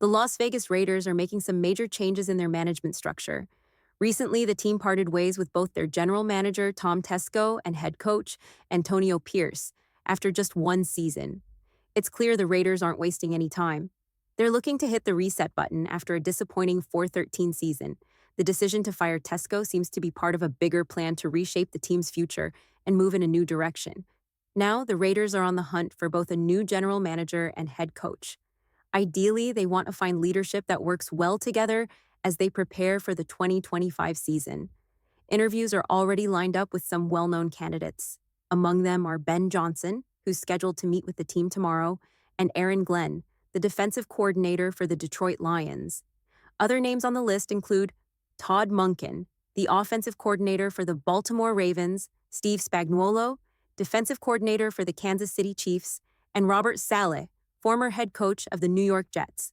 The Las Vegas Raiders are making some major changes in their management structure. Recently, the team parted ways with both their general manager, Tom Tesco, and head coach, Antonio Pierce, after just one season. It's clear the Raiders aren't wasting any time. They're looking to hit the reset button after a disappointing 4-13 season. The decision to fire Tesco seems to be part of a bigger plan to reshape the team's future and move in a new direction. Now, the Raiders are on the hunt for both a new general manager and head coach. Ideally, they want to find leadership that works well together as they prepare for the 2025 season. Interviews are already lined up with some well-known candidates. Among them are Ben Johnson, who's scheduled to meet with the team tomorrow, and Aaron Glenn, the defensive coordinator for the Detroit Lions. Other names on the list include Todd Monken, the offensive coordinator for the Baltimore Ravens, Steve Spagnuolo, defensive coordinator for the Kansas City Chiefs, and Robert Saleh, former head coach of the New York Jets.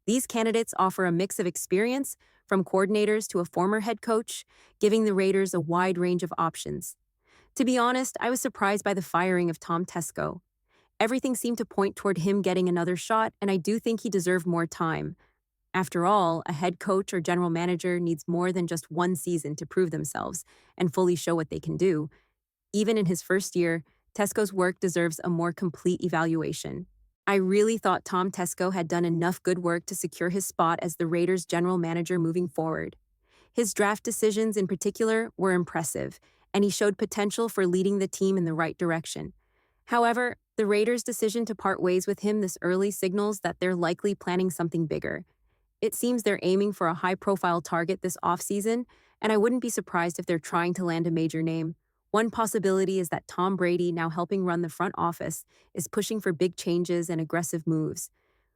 These candidates offer a mix of experience, from coordinators to a former head coach, giving the Raiders a wide range of options. To be honest, I was surprised by the firing of Tom Tesco. Everything seemed to point toward him getting another shot, and I do think he deserved more time. After all, a head coach or general manager needs more than just one season to prove themselves and fully show what they can do. Even in his first year, Tesco's work deserves a more complete evaluation. I really thought Tom Tesco had done enough good work to secure his spot as the Raiders' general manager moving forward. His draft decisions in particular were impressive, and he showed potential for leading the team in the right direction. However, the Raiders' decision to part ways with him this early signals that they're likely planning something bigger. It seems they're aiming for a high-profile target this offseason, and I wouldn't be surprised if they're trying to land a major name. One possibility is that Tom Brady, now helping run the front office, is pushing for big changes and aggressive moves.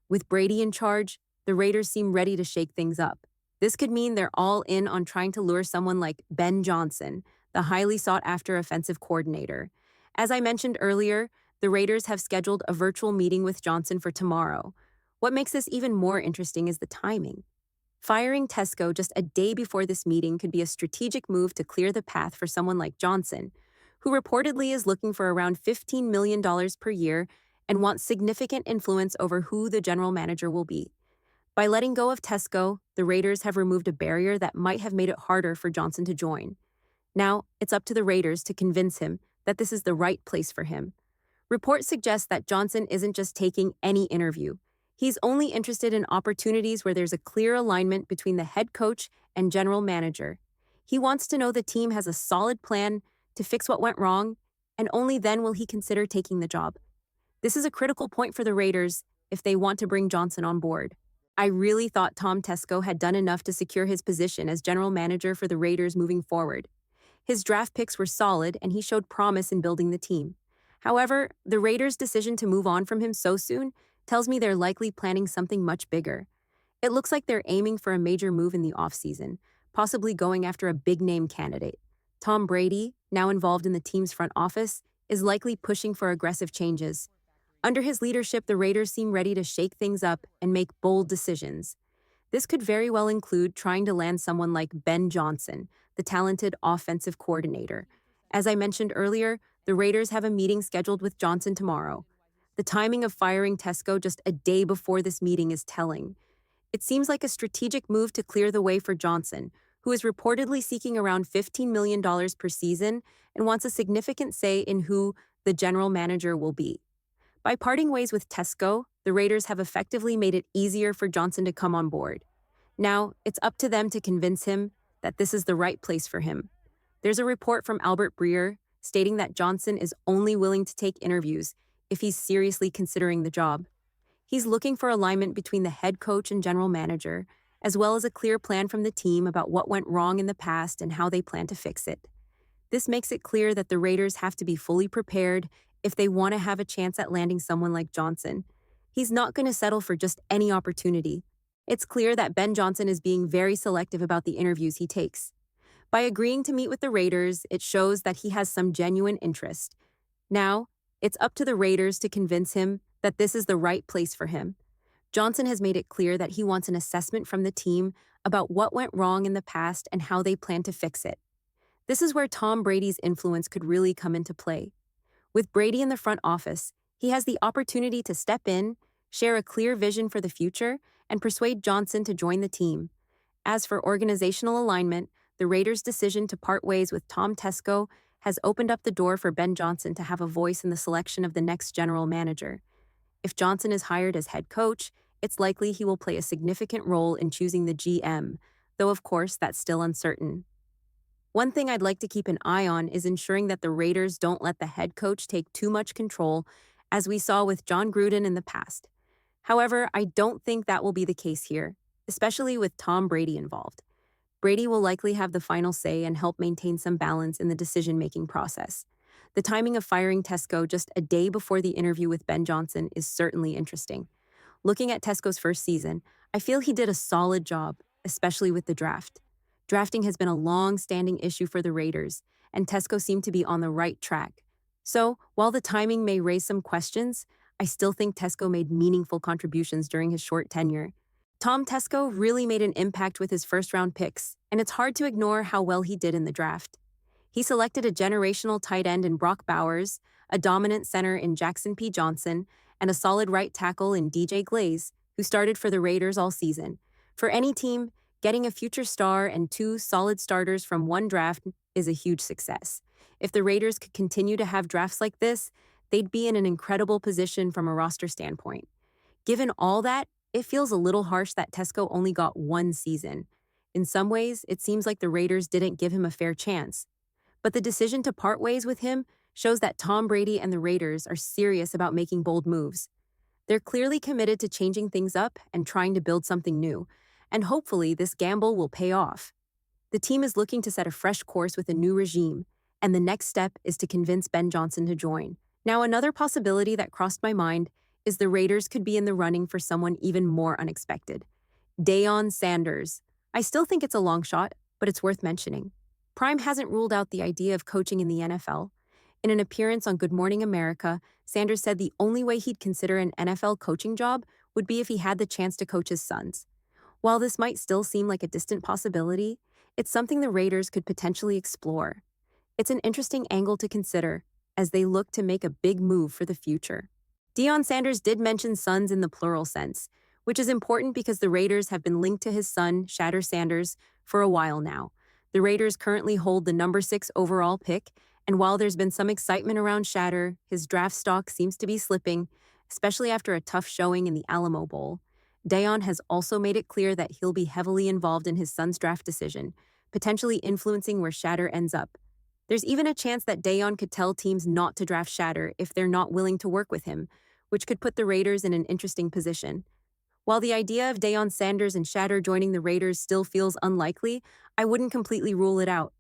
With Brady in charge, the Raiders seem ready to shake things up. This could mean they're all in on trying to lure someone like Ben Johnson, the highly sought-after offensive coordinator. As I mentioned earlier, the Raiders have scheduled a virtual meeting with Johnson for tomorrow. What makes this even more interesting is the timing. Firing Tesco just a day before this meeting could be a strategic move to clear the path for someone like Johnson, who reportedly is looking for around $15 million per year and wants significant influence over who the general manager will be. By letting go of Tesco, the Raiders have removed a barrier that might have made it harder for Johnson to join. Now, it's up to the Raiders to convince him that this is the right place for him. Reports suggest that Johnson isn't just taking any interview. He's only interested in opportunities where there's a clear alignment between the head coach and general manager. He wants to know the team has a solid plan to fix what went wrong, and only then will he consider taking the job. This is a critical point for the Raiders if they want to bring Johnson on board. I really thought Tom Tesco had done enough to secure his position as general manager for the Raiders moving forward. His draft picks were solid, and he showed promise in building the team. However, the Raiders' decision to move on from him so soon tells me they're likely planning something much bigger. It looks like they're aiming for a major move in the offseason, possibly going after a big-name candidate. Tom Brady, now involved in the team's front office, is likely pushing for aggressive changes. Under his leadership, the Raiders seem ready to shake things up and make bold decisions. This could very well include trying to land someone like Ben Johnson, the talented offensive coordinator. As I mentioned earlier, the Raiders have a meeting scheduled with Johnson tomorrow. The timing of firing Tesco just a day before this meeting is telling. It seems like a strategic move to clear the way for Johnson, who is reportedly seeking around $15 million per season and wants a significant say in who the general manager will be. By parting ways with Tesco, the Raiders have effectively made it easier for Johnson to come on board. Now, it's up to them to convince him that this is the right place for him. There's a report from Albert Breer stating that Johnson is only willing to take interviews if he's seriously considering the job. He's looking for alignment between the head coach and general manager, as well as a clear plan from the team about what went wrong in the past and how they plan to fix it. This makes it clear that the Raiders have to be fully prepared if they want to have a chance at landing someone like Johnson. He's not going to settle for just any opportunity. It's clear that Ben Johnson is being very selective about the interviews he takes. By agreeing to meet with the Raiders, it shows that he has some genuine interest. Now, it's up to the Raiders to convince him that this is the right place for him. Johnson has made it clear that he wants an assessment from the team about what went wrong in the past and how they plan to fix it. This is where Tom Brady's influence could really come into play. With Brady in the front office, he has the opportunity to step in, share a clear vision for the future, and persuade Johnson to join the team. As for organizational alignment, the Raiders' decision to part ways with Tom Tesco has opened up the door for Ben Johnson to have a voice in the selection of the next general manager. If Johnson is hired as head coach, it's likely he will play a significant role in choosing the GM, though of course that's still uncertain. One thing I'd like to keep an eye on is ensuring that the Raiders don't let the head coach take too much control, as we saw with John Gruden in the past. However, I don't think that will be the case here, especially with Tom Brady involved. Brady will likely have the final say and help maintain some balance in the decision-making process. The timing of firing Tesco just a day before the interview with Ben Johnson is certainly interesting. Looking at Tesco's first season, I feel he did a solid job, especially with the draft. Drafting has been a long-standing issue for the Raiders, and Tesco seemed to be on the right track. So, while the timing may raise some questions, I still think Tesco made meaningful contributions during his short tenure. Tom Tesco really made an impact with his first-round picks, and it's hard to ignore how well he did in the draft. He selected a generational tight end in Brock Bowers, a dominant center in Jackson P. Johnson, and a solid right tackle in DJ Glaze, who started for the Raiders all season. For any team, getting a future star and two solid starters from one draft is a huge success. If the Raiders could continue to have drafts like this, they'd be in an incredible position from a roster standpoint. Given all that, it feels a little harsh that Tesco only got one season. In some ways, it seems like the Raiders didn't give him a fair chance. But the decision to part ways with him shows that Tom Brady and the Raiders are serious about making bold moves. They're clearly committed to changing things up and trying to build something new, and hopefully this gamble will pay off. The team is looking to set a fresh course with a new regime, and the next step is to convince Ben Johnson to join. Now, another possibility that crossed my mind is the Raiders could be in the running for someone even more unexpected. Deion Sanders. I still think it's a long shot, but it's worth mentioning. Prime hasn't ruled out the idea of coaching in the NFL. In an appearance on Good Morning America, Sanders said the only way he'd consider an NFL coaching job would be if he had the chance to coach his sons. While this might still seem like a distant possibility, it's something the Raiders could potentially explore. It's an interesting angle to consider as they look to make a big move for the future. Deion Sanders did mention sons in the plural sense, which is important because the Raiders have been linked to his son, Shatter Sanders, for a while now. The Raiders currently hold the number 6 overall pick, and while there's been some excitement around Shatter, his draft stock seems to be slipping, especially after a tough showing in the Alamo Bowl. Deion has also made it clear that he'll be heavily involved in his son's draft decision, potentially influencing where Shatter ends up. There's even a chance that Deion could tell teams not to draft Shatter if they're not willing to work with him, which could put the Raiders in an interesting position. While the idea of Deion Sanders and Shatter joining the Raiders still feels unlikely, I wouldn't completely rule it out.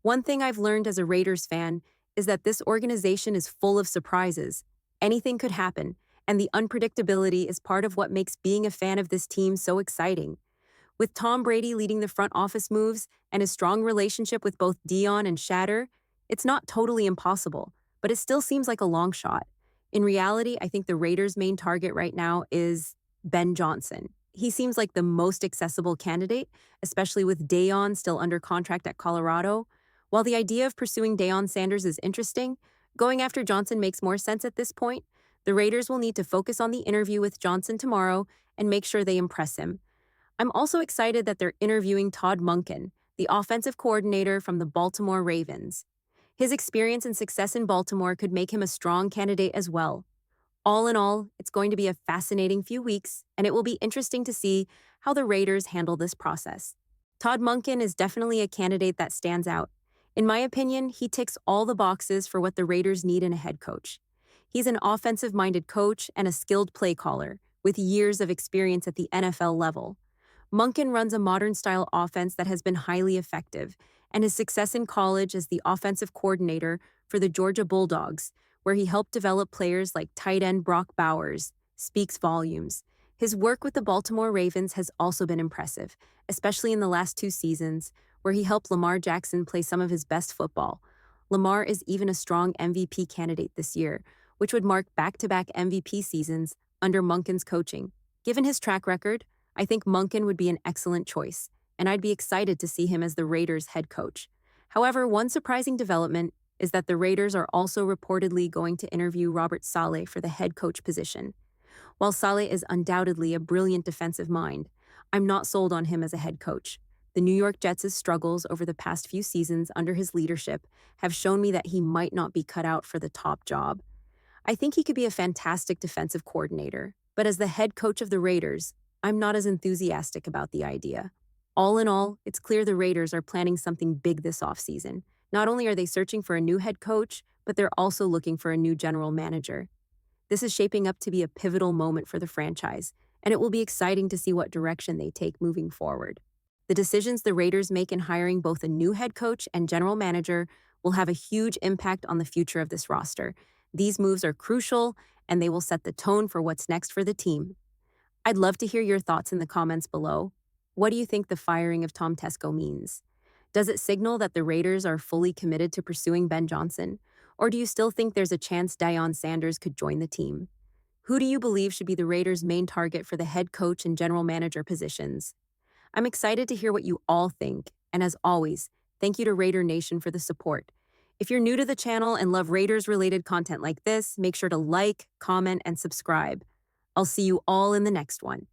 One thing I've learned as a Raiders fan is that this organization is full of surprises. Anything could happen, and the unpredictability is part of what makes being a fan of this team so exciting. With Tom Brady leading the front office moves and his strong relationship with both Deion and Shatter, it's not totally impossible, but it still seems like a long shot. In reality, I think the Raiders' main target right now is Ben Johnson. He seems like the most accessible candidate, especially with Deion still under contract at Colorado. While the idea of pursuing Deion Sanders is interesting, going after Johnson makes more sense at this point. The Raiders will need to focus on the interview with Johnson tomorrow and make sure they impress him. I'm also excited that they're interviewing Todd Monken, the offensive coordinator from the Baltimore Ravens. His experience and success in Baltimore could make him a strong candidate as well. All in all, it's going to be a fascinating few weeks, and it will be interesting to see how the Raiders handle this process. Todd Monken is definitely a candidate that stands out. In my opinion, he ticks all the boxes for what the Raiders need in a head coach. He's an offensive-minded coach and a skilled play caller, with years of experience at the NFL level. Monken runs a modern-style offense that has been highly effective, and his success in college as the offensive coordinator for the Georgia Bulldogs, where he helped develop players like tight end Brock Bowers, speaks volumes. His work with the Baltimore Ravens has also been impressive, especially in the last 2 seasons, where he helped Lamar Jackson play some of his best football. Lamar is even a strong MVP candidate this year, which would mark back-to-back MVP seasons under Monken's coaching. Given his track record, I think Monken would be an excellent choice, and I'd be excited to see him as the Raiders' head coach. However, one surprising development is that the Raiders are also reportedly going to interview Robert Saleh for the head coach position. While Saleh is undoubtedly a brilliant defensive mind, I'm not sold on him as a head coach. The New York Jets' struggles over the past few seasons under his leadership have shown me that he might not be cut out for the top job. I think he could be a fantastic defensive coordinator, but as the head coach of the Raiders, I'm not as enthusiastic about the idea. All in all, it's clear the Raiders are planning something big this offseason. Not only are they searching for a new head coach, but they're also looking for a new general manager. This is shaping up to be a pivotal moment for the franchise, and it will be exciting to see what direction they take moving forward. The decisions the Raiders make in hiring both a new head coach and general manager will have a huge impact on the future of this roster. These moves are crucial, and they will set the tone for what's next for the team. I'd love to hear your thoughts in the comments below. What do you think the firing of Tom Tesco means? Does it signal that the Raiders are fully committed to pursuing Ben Johnson? Or do you still think there's a chance Deion Sanders could join the team? Who do you believe should be the Raiders' main target for the head coach and general manager positions? I'm excited to hear what you all think, and as always, thank you to Raider Nation for the support. If you're new to the channel and love Raiders-related content like this, make sure to like, comment, and subscribe. I'll see you all in the next one.